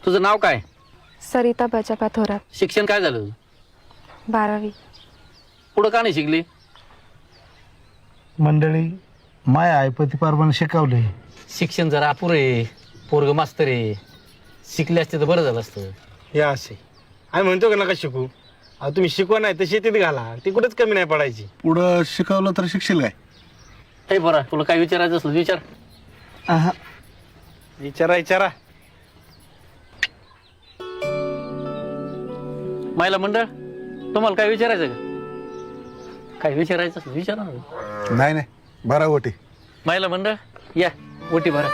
तुझं नाव काय? सरिता बजापा थोरात. शिक्षण काय झालं? 12वी. पुढं का नाही शिकली? मंडळी माया ऐपती पारमाने शिकवले. शिक्षण जरा अपुरं आहे, पोरग मास्तर आहे. शिकले असते तर बरं झालं असतं. हे असे आम्ही म्हणतो का नका शिकू. अहो तुम्ही शिकवा नाही तर शेतीत घाला, ती कुठेच कमी नाही पडायची. पुढं शिकवलं तर शिकशील काय? हे बरं, तुला काय विचारायचं असलं विचार. विचारा महिला मंडळ, तुम्हाला काय विचारायचं का? काय विचारायचं असलं विचारा ना. नाही बरा ओटी. महिला मंडळ या, ओटी भरा.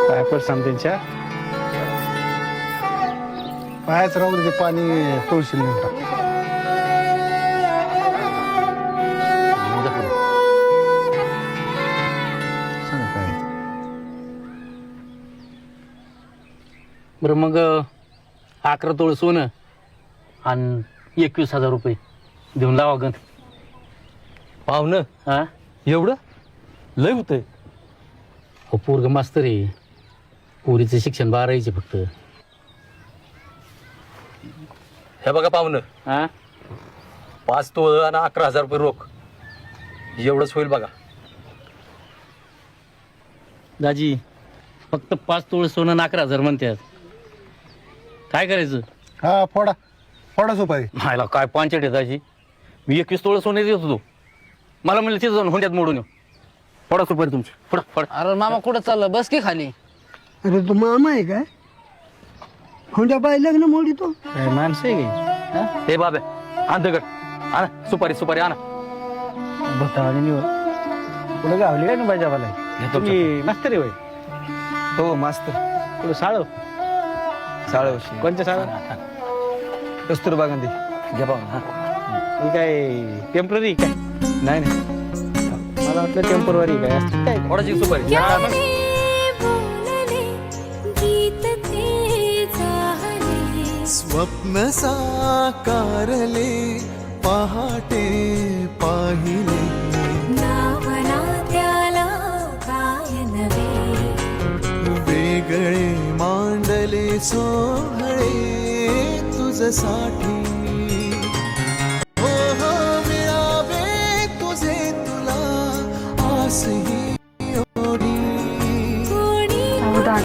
काय पण त्यांच्या पायाच राहू दे, पाणी तुळशील नेऊन टाक. बरं मग 11 तोळ सोनं आणि 21,000 रुपये देऊन लावा गण. पाहुणं हा, एवढं लय होतंय. हो पोरग मास्तर आहे. पोरीचं शिक्षण 12वीचे फक्त. हे बघा पाहुणं, हा, 5 तोळ आणि 11,000 रुपये रोख, एवढंच होईल बघा. दाजी फक्त 5 तोळ सोनं आणि 11,000 म्हणतात. काय करायचं? हा फोडा सुपारी. मायला काय पांचट आहे दाजी. मी 21 तोळ सोने देत होतो. मला म्हणलं तिथं जाऊन हुंड्यात मोडून येऊ. फोडा सुपारी तुमची, फोडा. अरे मामा कुठं चाललं? बस की खाली. अरे तो मामा आहे काय? हुंड्या बाई लग्न मोडी तो. काय माणसं आहे काय? हे बाबे आण दगड, आणा सुपारी आणा. भतावाने निवड तुला गावली काय ना बाजावाला? तुम्ही मास्तर आहे होय? हो मास्तर. तुला साळव साळवशी कोणच्या साळव? कस्तुरबा गांधी. घ्या पाहुणं. ही काय टेम्पररी काय? नाही मला वाटलं टेम्पररी काय असतं काय. थोडाची सुपारी. स्वप्न साकारले पहाटे पाहिले नावना त्याला काय नवे वेगळे मांडले सोहळे तुझसाठी